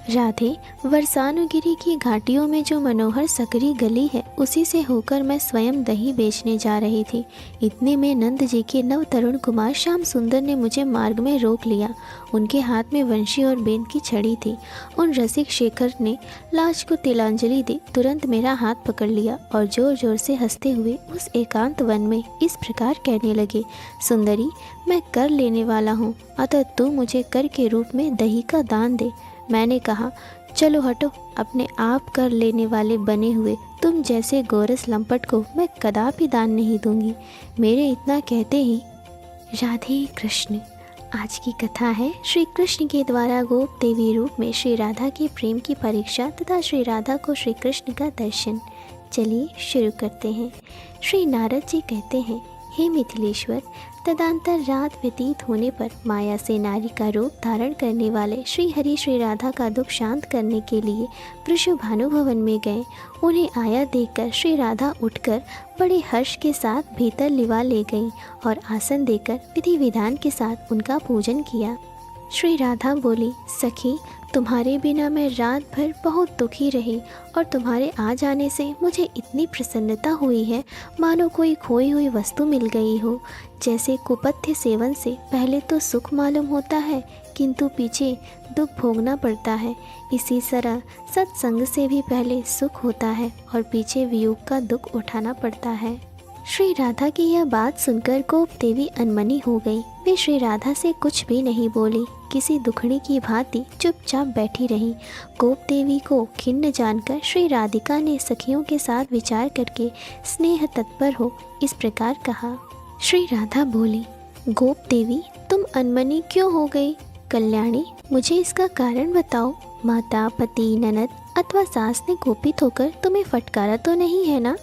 राधे, वरसानुगिरी की घाटियों में जो मनोहर सकरी गली है, उसी से होकर मैं स्वयं दही बेचने जा रही थी। इतने में नंद जी के नव तरुण कुमार श्याम सुंदर ने मुझे मार्ग में रोक लिया। उनके हाथ में वंशी और बेंत की छड़ी थी। उन रसिक शेखर ने लाज को तिलांजलि दी, तुरंत मेरा हाथ पकड़ लिया और जोर जोर से हंसते हुए उस एकांत वन में इस प्रकार कहने लगे, सुंदरी, मैं कर लेने वाला हूँ, अतः तू मुझे कर के रूप में दही का दान दे। मैंने कहा, चलो हटो, अपने आप कर लेने वाले बने हुए तुम जैसे गोरस लंपट को मैं कदापि दान नहीं दूंगी। मेरे इतना कहते ही राधे कृष्ण। आज की कथा है श्री कृष्ण के द्वारा गोप देवी रूप में श्री राधा के प्रेम की परीक्षा तथा श्री राधा को श्री कृष्ण का दर्शन। चलिए शुरू करते हैं। श्री नारद जी कहते हैं, हे मिथिलेश्वर, तदंतर रात व्यतीत होने पर माया से नारी का रूप धारण करने वाले श्री हरि श्री राधा का दुख शांत करने के लिए वृषभानु भवन में गए। उन्हें आया देखकर श्री राधा उठकर बड़े हर्ष के साथ भीतर लिवा ले गईं और आसन देकर विधि विधान के साथ उनका पूजन किया। श्री राधा बोली, सखी, तुम्हारे बिना मैं रात भर बहुत दुखी रही और तुम्हारे आ जाने से मुझे इतनी प्रसन्नता हुई है मानो कोई खोई हुई वस्तु मिल गई हो। जैसे कुपथ्य सेवन से पहले तो सुख मालूम होता है किंतु पीछे दुख भोगना पड़ता है, इसी तरह सत्संग से भी पहले सुख होता है और पीछे वियोग का दुख उठाना पड़ता है। श्री राधा की यह बात सुनकर गोप देवी अनमनी हो गई। वे श्री राधा से कुछ भी नहीं बोली, किसी दुखड़ी की भांति चुपचाप बैठी रहीं। गोप देवी को खिन्न जानकर श्री राधिका ने सखियों के साथ विचार करके स्नेह तत्पर हो इस प्रकार कहा। श्री राधा बोली, गोप देवी, तुम अनमनी क्यों हो गई? कल्याणी, मुझे इसका कारण बताओ। माता, पति, ननद अथवा सास ने कोपित होकर तुम्हें फटकारा तो नहीं है ना?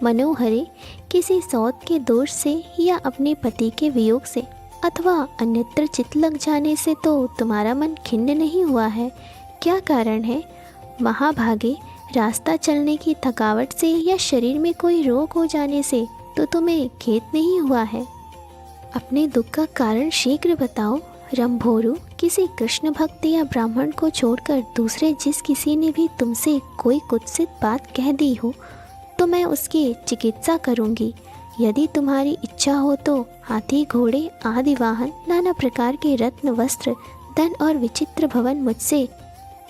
मनोहरे, किसी सौत के दोष से या अपने पति के वियोग से अथवा अन्यत्र चित लग जाने से तो तुम्हारा मन खिन्न नहीं हुआ है? क्या कारण है? महाभागे, रास्ता चलने की थकावट से या शरीर में कोई रोग हो जाने से तो तुम्हें खेद नहीं हुआ है? अपने दुख का कारण शीघ्र बताओ। रंभोरु, किसी कृष्ण भक्त या ब्राह्मण को छोड़कर दूसरे जिस किसी ने भी तुमसे कोई कुत्सित बात कह दी हो तो मैं उसकी चिकित्सा करूंगी। यदि तुम्हारी इच्छा हो तो हाथी, घोड़े आदि वाहन, नाना प्रकार के रत्न, वस्त्र, धन और विचित्र भवन मुझसे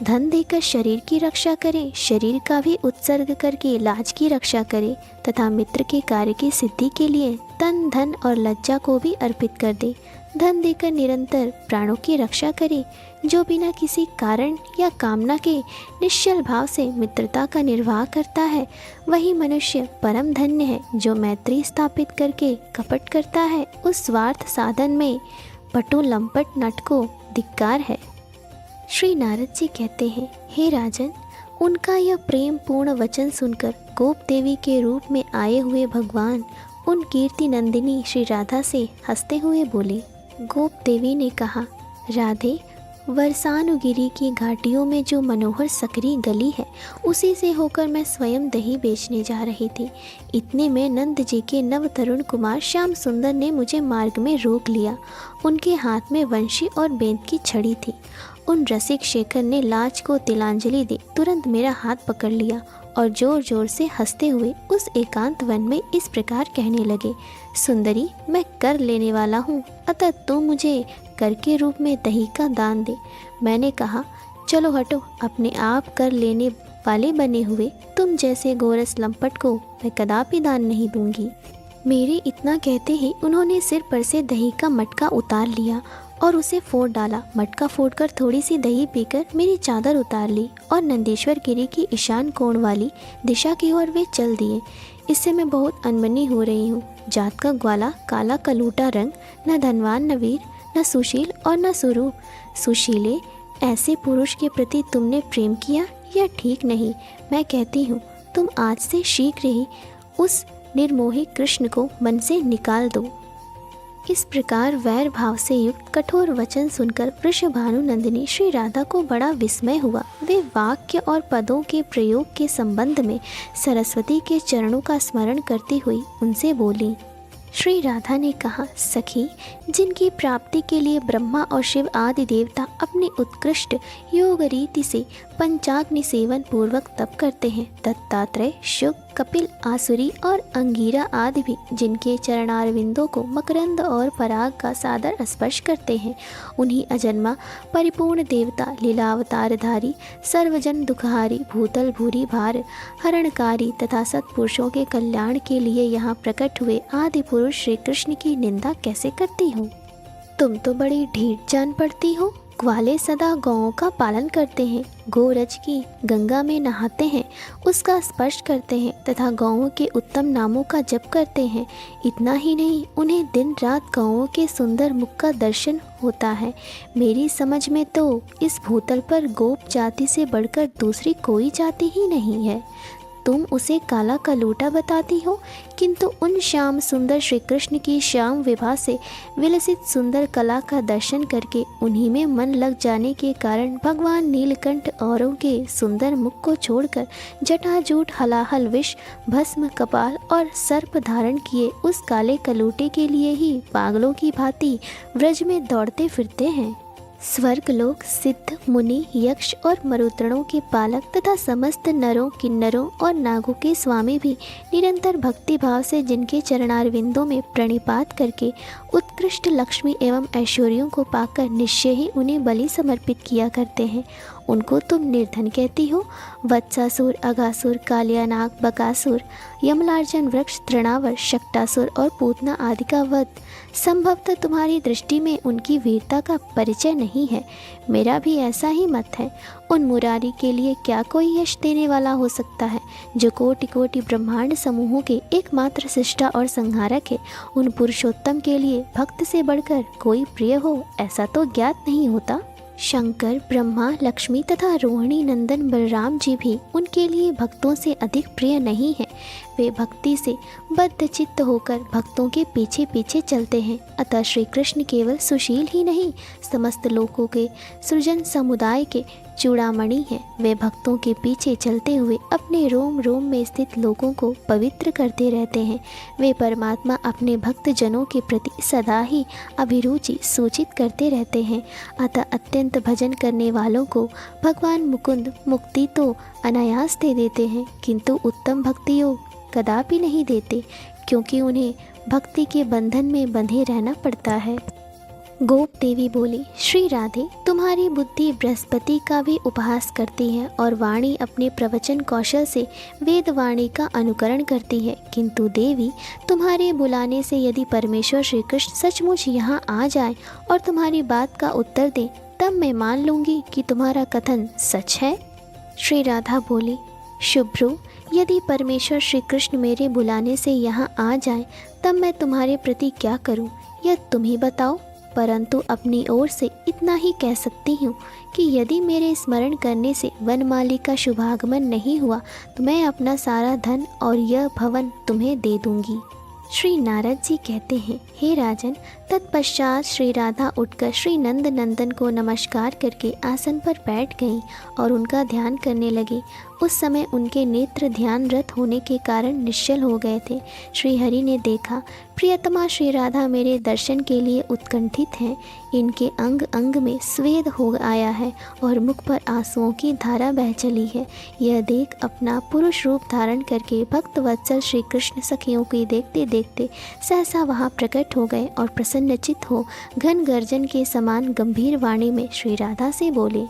धन देकर शरीर की रक्षा करे, शरीर का भी उत्सर्ग करके लाज की रक्षा करे तथा मित्र के कार्य की सिद्धि के लिए तन, धन और लज्जा को भी अर्पित कर दे। धन देकर निरंतर प्राणों की रक्षा करे। जो बिना किसी कारण या कामना के निश्चल भाव से मित्रता का निर्वाह करता है, वही मनुष्य परम धन्य है। जो मैत्री स्थापित करके कपट करता है, उस स्वार्थ साधन में पटु लंपट नट को धिक्कार है। श्री नारद जी कहते हैं, हे राजन, उनका यह प्रेम पूर्ण वचन सुनकर गोप देवी के रूप में आए हुए भगवान उन कीर्ति नंदिनी श्री राधा से हंसते हुए बोले। गोप देवी ने कहा, राधे, वरसानुगिरी की घाटियों में जो मनोहर सकरी गली है, उसी से होकर मैं स्वयं दही बेचने जा रही थी। इतने में नंद जी के नव तरुण कुमार श्याम सुंदर ने मुझे मार्ग में रोक लिया। उनके हाथ में वंशी और बेंत की छड़ी थी। उन रसिक शेखर ने लाज को तिलांजलि दी, तुरंत मेरा हाथ पकड़ लिया और जोर जोर से हंसते हुए उस एकांत वन में इस प्रकार कहने लगे, सुंदरी, मैं कर लेने वाला हूँ, अतः तू मुझे कर के रूप में दही का दान दे। मैंने कहा, चलो हटो, अपने आप कर लेने वाले बने हुए तुम जैसे गोरस लंपट को मैं कदापि दान नहीं दूंगी। मेरे इतना कहते ही उन्होंने सिर पर से दही का मटका उतार लिया और उसे फोड़ डाला। मटका फोड़कर थोड़ी सी दही पीकर मेरी चादर उतार ली और नंदीश्वर गिरी की ईशान कोण वाली दिशा की ओर वे चल दिए। इससे मैं बहुत अनमनी हो रही हूँ। जात का ग्वाला, काला कलूटा रंग, न धनवान न वीर, न सुशील और न सुरूप। सुशीले, ऐसे पुरुष के प्रति तुमने प्रेम किया यह ठीक नहीं। मैं कहती हूँ तुम आज से शीघ्र ही उस निर्मोही कृष्ण को मन से निकाल दो। इस प्रकार वैर भाव से युक्त कठोर वचन सुनकर वृषभानु नंदिनी श्री राधा को बड़ा विस्मय हुआ। वे वाक्य और पदों के प्रयोग के संबंध में सरस्वती के चरणों का स्मरण करती हुई उनसे बोली, श्री राधा ने कहा, सखी, जिनकी प्राप्ति के लिए ब्रह्मा और शिव आदि देवता अपने उत्कृष्ट योग रीति से पंचाग्नि सेवन पूर्वक तप करते हैं, दत्तात्रेय, शुक, कपिल, आसुरी और अंगीरा आदि भी जिनके चरणारविंदों को मकरंद और पराग का सादर स्पर्श करते हैं, उन्हीं अजन्मा परिपूर्ण देवता, लीलावतारधारी, सर्वजन दुखहारी, भूतल भूरी भार हरणकारी तथा सत्पुरुषों के कल्याण के लिए यहाँ प्रकट हुए आदि पुरुष श्री कृष्ण की निंदा कैसे करती हो? तुम तो बड़ी ढीठ जान पड़ती हो। ग्वाले सदा गौओं का पालन करते हैं, गोरज की गंगा में नहाते हैं, उसका स्पर्श करते हैं तथा गौओं के उत्तम नामों का जप करते हैं। इतना ही नहीं, उन्हें दिन रात गौओं के सुंदर मुख का दर्शन होता है। मेरी समझ में तो इस भूतल पर गोप जाति से बढ़कर दूसरी कोई जाति ही नहीं है। तुम उसे काला कलूटा बताती हो, किंतु उन श्याम सुंदर श्री कृष्ण की श्याम विभा से विलसित सुंदर कला का दर्शन करके उन्हीं में मन लग जाने के कारण भगवान नीलकंठ औरों के सुंदर मुख को छोड़कर जटाजूट, हलाहल, विष, भस्म, कपाल और सर्प धारण किए उस काले कलूटे के लिए ही पागलों की भांति व्रज में दौड़ते फिरते हैं। स्वर्गलोक, सिद्ध, मुनि, यक्ष और मरुद्गणों के पालक तथा समस्त नरों, किन्नरों और नागों के स्वामी भी निरंतर भक्ति भाव से जिनके चरणारविंदों में प्रणिपात करके उत्कृष्ट लक्ष्मी एवं ऐश्वर्यों को पाकर निश्चय ही उन्हें बलि समर्पित किया करते हैं, उनको तुम निर्धन कहती हो। वत्सासुर, अगासुर, कालियानाग, बकासुर, यमलार्जन वृक्ष, तृणावर, शक्टासुर और पूतना आदि का वध संभवतः तुम्हारी दृष्टि में उनकी वीरता का परिचय नहीं है। मेरा भी ऐसा ही मत है। उन मुरारी के लिए क्या कोई यश देने वाला हो सकता है, जो कोटि कोटि ब्रह्मांड समूहों के एकमात्र सृष्टा और संहारक है। उन पुरुषोत्तम के लिए भक्त से बढ़कर कोई प्रिय हो, ऐसा तो ज्ञात नहीं होता। शंकर, ब्रह्मा, लक्ष्मी तथा रोहिणी नंदन बलराम जी भी उनके लिए भक्तों से अधिक प्रिय नहीं है। वे भक्ति से बद्ध चित्त होकर भक्तों के पीछे पीछे चलते हैं। अतः श्री कृष्ण केवल सुशील ही नहीं, समस्त लोकों के सृजन समुदाय के चूड़ामणि हैं। वे भक्तों के पीछे चलते हुए अपने रोम रोम में स्थित लोगों को पवित्र करते रहते हैं। वे परमात्मा अपने भक्त जनों के प्रति सदा ही अभिरुचि सूचित करते रहते हैं। अतः अत्यंत भजन करने वालों को भगवान मुकुंद मुक्ति तो अनायास दे देते हैं, किंतु उत्तम भक्ति योग कदापि नहीं देते, क्योंकि उन्हें भक्ति के बंधन में बंधे रहना पड़ता है। गोप देवी बोली, श्री राधे, तुम्हारी बुद्धि बृहस्पति का भी उपहास करती है और वाणी अपने प्रवचन कौशल से वेद वाणी का अनुकरण करती है, किंतु देवी, तुम्हारे बुलाने से यदि परमेश्वर श्री कृष्ण सचमुच यहाँ आ जाए और तुम्हारी बात का उत्तर दें, तब मैं मान लूँगी कि तुम्हारा कथन सच है। श्री राधा बोली, शुभ्रू, यदि परमेश्वर श्री कृष्ण मेरे बुलाने से यहाँ आ जाए तब मैं तुम्हारे प्रति क्या करूँ, यह तुम ही बताओ। परंतु अपनी ओर से इतना ही कह सकती हूँ कि यदि मेरे स्मरण करने से वनमाली का शुभागमन नहीं हुआ तो मैं अपना सारा धन और यह भवन तुम्हें दे दूंगी। श्री नारद जी कहते हैं, हे राजन, तत्पश्चात श्री राधा उठकर श्री नंद नंदन को नमस्कार करके आसन पर बैठ गईं और उनका ध्यान करने लगी। उस समय उनके नेत्र ध्यानरत होने के कारण निश्चल हो गए थे। श्री हरि ने देखा, प्रियतमा श्री राधा मेरे दर्शन के लिए उत्कंठित हैं। इनके अंग अंग में स्वेद हो आया है और मुख पर आंसुओं की धारा बह चली है। यह देख अपना पुरुष रूप धारण करके भक्त वत्सल श्री कृष्ण सखियों को देखते देखते सहसा वहाँ प्रकट हो गए और प्रसन्नचित हो घन गर्जन के समान गंभीर वाणी में श्री राधा से बोले,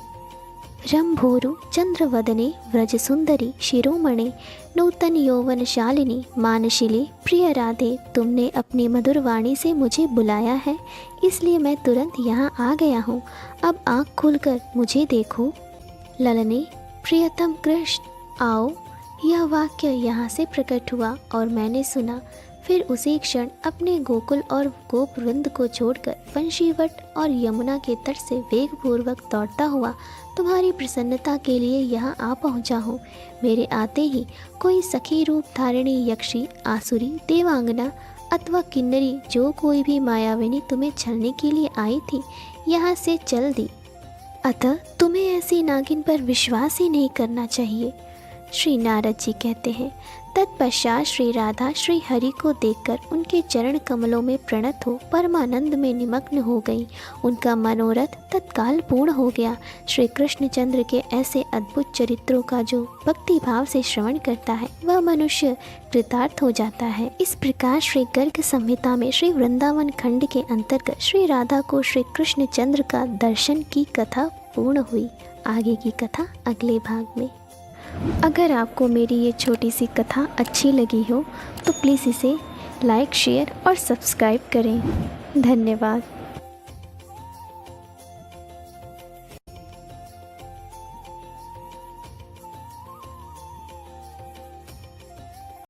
रंभोरु चंद्रवदने व्रज सुंदरी शिरोमणे नूतन यौवन शालिनी मानशिले, प्रिय राधे, तुमने अपनी मधुर वाणी से मुझे बुलाया है, इसलिए मैं तुरंत यहाँ आ गया हूँ। अब आँख खोलकर मुझे देखो। ललने, प्रियतम कृष्ण आओ। यह वाक्य यहाँ से प्रकट हुआ और मैंने सुना। फिर उसी क्षण अपने गोकुल और गोप वृंद को छोड़कर वंशीवट और यमुना के तट से वेगपूर्वक दौड़ता हुआ तुम्हारी प्रसन्नता के लिए यहाँ आ पहुँचा हूँ। मेरे आते ही कोई सखी रूप धारिणी यक्षी, आसुरी, देवांगना अथवा किन्नरी, जो कोई भी मायाविनी तुम्हें छलने के लिए आई थी, यहाँ से चल दी। अतः तुम्हें ऐसी नागिन पर विश्वास ही नहीं करना चाहिए। श्री नारद जी कहते हैं, तत्पश्चात श्री राधा श्री हरि को देखकर उनके चरण कमलों में प्रणत हो परमानंद में निमग्न हो गई। उनका मनोरथ तत्काल पूर्ण हो गया। श्री कृष्णचंद्र के ऐसे अद्भुत चरित्रों का जो भक्ति भाव से श्रवण करता है वह मनुष्य कृतार्थ हो जाता है। इस प्रकार श्री गर्ग संहिता में श्री वृंदावन खंड के अंतर्गत श्री राधा को श्री कृष्णचंद्र का दर्शन की कथा पूर्ण हुई। आगे की कथा अगले भाग में। अगर आपको मेरी ये छोटी सी कथा अच्छी लगी हो तो प्लीज़ इसे लाइक, शेयर और सब्सक्राइब करें। धन्यवाद।